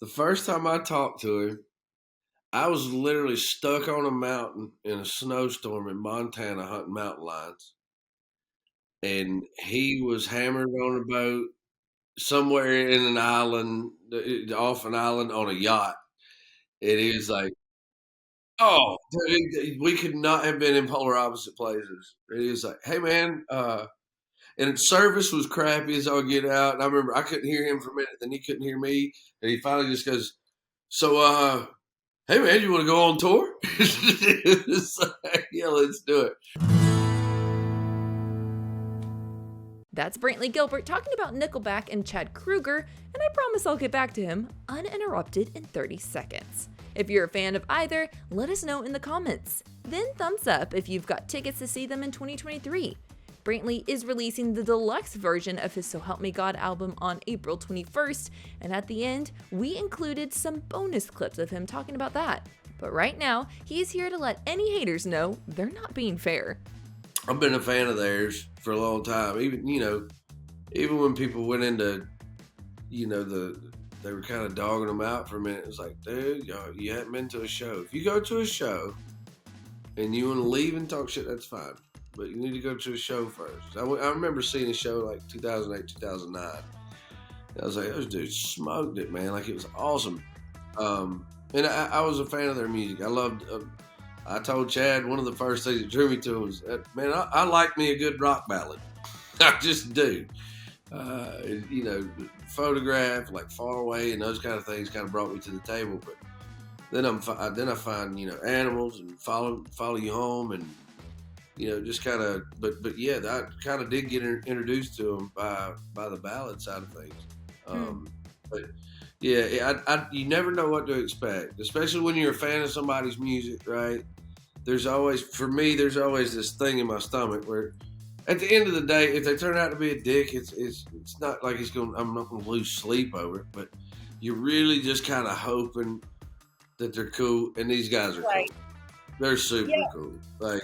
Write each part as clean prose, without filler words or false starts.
The first time I talked to him, I was literally stuck on a mountain in a snowstorm in Montana hunting mountain lions, and he was hammered on a boat somewhere in an island, off an island on a yacht, and he was like, "Oh, dude, we could not have been in polar opposite places." And he was like, "Hey, man," and service was crappy as all get out. And I remember I couldn't hear him for a minute, then he couldn't hear me, and he finally just goes, "So, hey, man, you want to go on tour?" It's like, yeah, let's do it. That's Brantley Gilbert talking about Nickelback and Chad Kroeger, and I promise I'll get back to him uninterrupted in 30 seconds. If you're a fan of either, let us know in the comments. Then thumbs up if you've got tickets to see them in 2023. Brantley is releasing the deluxe version of his So Help Me God album on April 21st, and at the end, we included some bonus clips of him talking about that. But right now, he is here to let any haters know they're not being fair. I've been a fan of theirs for a long time. Even when people went into, they were kind of dogging them out for a minute. It was like, dude, you haven't been to a show. If you go to a show and you want to leave and talk shit, that's fine. But you need to go to a show first. I remember seeing a show like 2008, 2009. I was like, those dudes smoked it, man. Like, it was awesome. And I was a fan of their music. I told Chad one of the first things that drew me to him was, man, I like me a good rock ballad. I just do. Photograph, like Far Away, and those kind of things kind of brought me to the table. But then I find Animals and Follow You Home, and just kind of. But yeah, I kind of did get introduced to them by the ballad side of things. But yeah, you never know what to expect, especially when you're a fan of somebody's music, right? There's always this thing in my stomach where, at the end of the day, if they turn out to be a dick, it's not like I'm not going to lose sleep over it, but you're really just kind of hoping that they're cool, and these guys are cool. They're super cool. Like,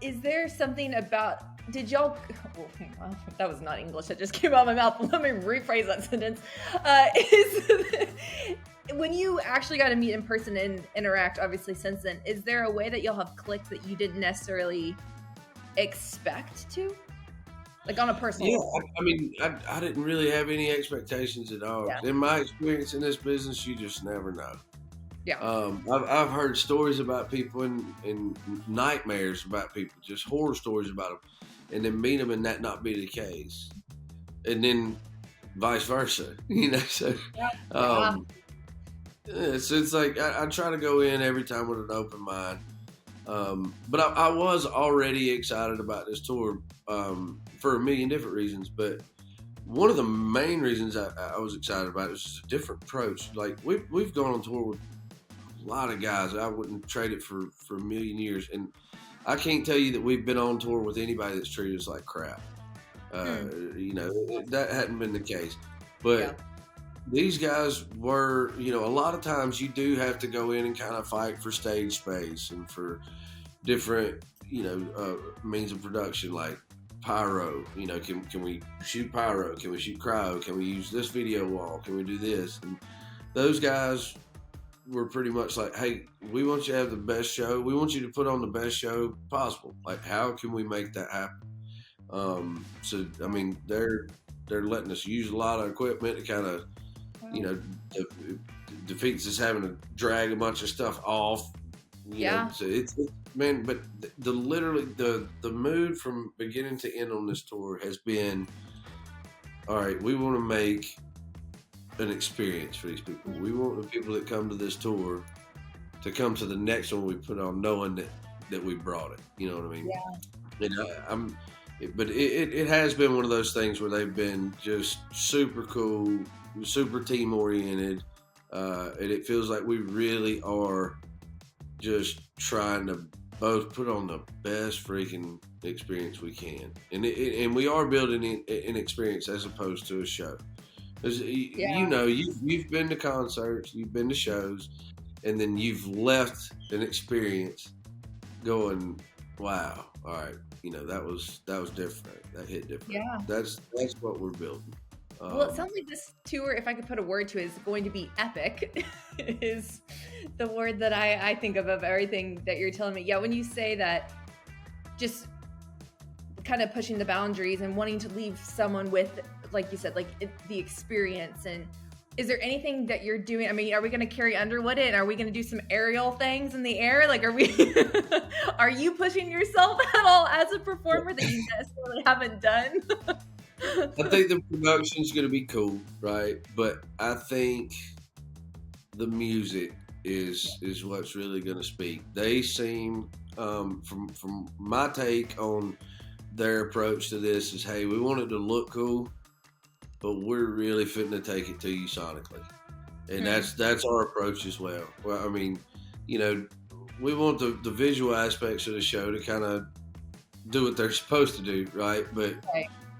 is there something about? Did y'all? Well, that was not English. That just came out of my mouth. Let me rephrase that sentence. When you actually got to meet in person and interact, obviously since then, is there a way that y'all have clicked that you didn't necessarily expect to? Like on a personal level? I mean, I didn't really have any expectations at all. In my experience in this business, you just never know. Yeah. I've heard stories about people and nightmares about people, just horror stories about them, and then meet them and that not be the case, and then vice versa. So it's like I try to go in every time with an open mind. But I was already excited about this tour for a million different reasons. But one of the main reasons I was excited about it was just a different approach. Like we've gone on tour with a lot of guys. I wouldn't trade it for a million years. And I can't tell you that we've been on tour with anybody that's treated us like crap. That hadn't been the case. But these guys were, a lot of times you do have to go in and kind of fight for stage space and for different, means of production, like pyro. Can we shoot pyro? Can we shoot cryo? Can we use this video wall? Can we do this? And those guys were pretty much like, hey, we want you to have the best show. We want you to put on the best show possible. Like, how can we make that happen? So, I mean, they're letting us use a lot of equipment to kind of, defeats us having to drag a bunch of stuff off. So it's man, but literally the mood from beginning to end on this tour has been, all right, we want to make an experience for these people. We want the people that come to this tour to come to the next one we put on, knowing that we brought it. You know what I mean? And but it has been one of those things where they've been just super cool, super team oriented, and it feels like we really are just trying to both put on the best freaking experience we can, and we are building an experience as opposed to a show. You've been to concerts, you've been to shows, and then you've left an experience going, wow, all right, that was different. That hit different. That's what we're building. Well, it sounds like this tour, if I could put a word to it, is going to be epic, is the word that I think of everything that you're telling me. Yeah, when you say that, just kind of pushing the boundaries and wanting to leave someone with, like you said, like the experience. And is there anything that you're doing? I mean, are we going to carry Underwood in? Are we going to do some aerial things in the air? Like, are you pushing yourself at all as a performer that you necessarily haven't done? I think the production's going to be cool, right? But I think the music is what's really going to speak. They seem, from my take on their approach to this, is, hey, we want it to look cool, but we're really fitting to take it to you sonically, and that's our approach as well. Well, I mean, we want the visual aspects of the show to kind of do what they're supposed to do, right? But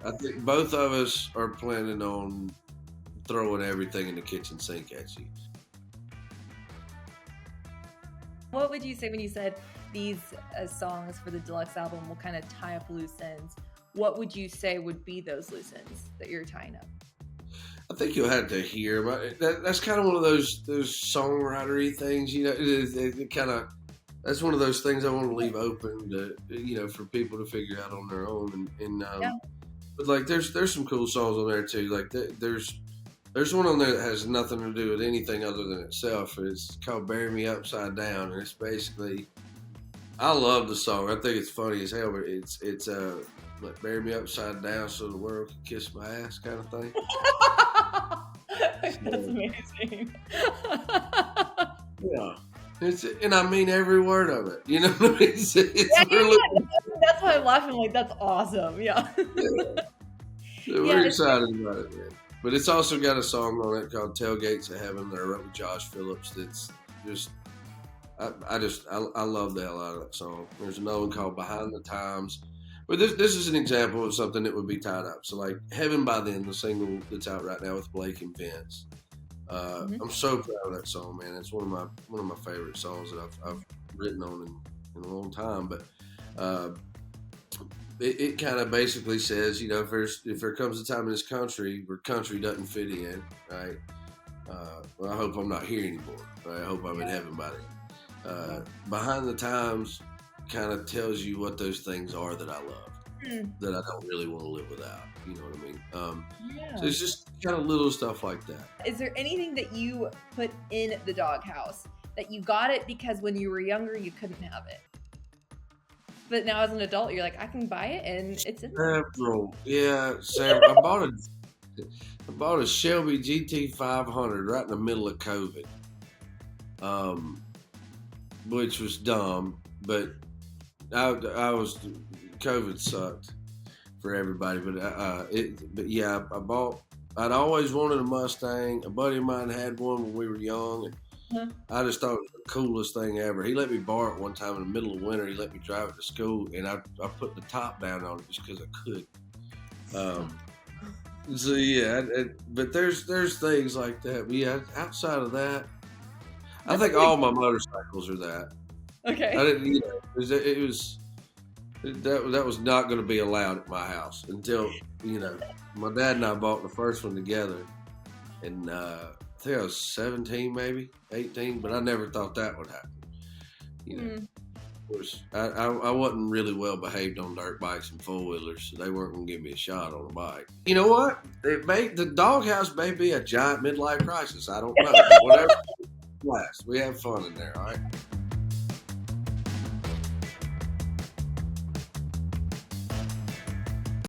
I think both of us are planning on throwing everything in the kitchen sink at you. What would you say when you said these songs for the deluxe album will kind of tie up loose ends? What would you say would be those loose ends that you're tying up? I think you'll have to hear, but that's kind of one of those songwritery things, it kind of, that's one of those things I want to leave open to, for people to figure out on their own. But like, there's some cool songs on there too. Like there's one on there that has nothing to do with anything other than itself. It's called "Bury Me Upside Down," and it's basically, I love the song. I think it's funny as hell, but it's like bury me upside down so the world can kiss my ass kind of thing. That's amazing. Yeah. And I mean every word of it. You know what I mean? It's really... That's why I'm laughing. Like, that's awesome. Yeah. So we're excited about it, man. But it's also got a song on it called "Tailgates of Heaven" that I wrote with Josh Phillips. That's just, I love the hell out of that song. There's another one called "Behind the Times." But this is an example of something that would be tied up. So like "Heaven by Then," the single that's out right now with Blake and Vince. I'm so proud of that song, man. It's one of my favorite songs that I've written on in a long time. But it kind of basically says, if there comes a time in this country where country doesn't fit in, right? Well, I hope I'm not here anymore. Right? I hope I'm in heaven by then. Behind the Times kind of tells you what those things are that I love, that I don't really want to live without. You know what I mean? So it's just kind of little stuff like that. Is there anything that you put in the doghouse that you got it because when you were younger you couldn't have it, but now as an adult you're like, I can buy it and it's in there? Yeah, Sam. I bought a Shelby GT500 right in the middle of COVID, which was dumb, but COVID sucked for everybody, but yeah, I'd always wanted a Mustang. A buddy of mine had one when we were young, and I just thought it was the coolest thing ever. He let me borrow it one time in the middle of winter. He let me drive it to school, and I put the top down on it just because I could. So yeah, but there's things like that. But yeah, outside of that, I think all my motorcycles are that. Okay. I didn't, it was that was not going to be allowed at my house until, my dad and I bought the first one together, and I think I was 17, maybe 18, but I never thought that would happen. Of course, I wasn't really well behaved on dirt bikes and four wheelers, so they weren't going to give me a shot on a bike. You know what? The doghouse may be a giant midlife crisis. I don't know. Whatever. Blast. We have fun in there, all right?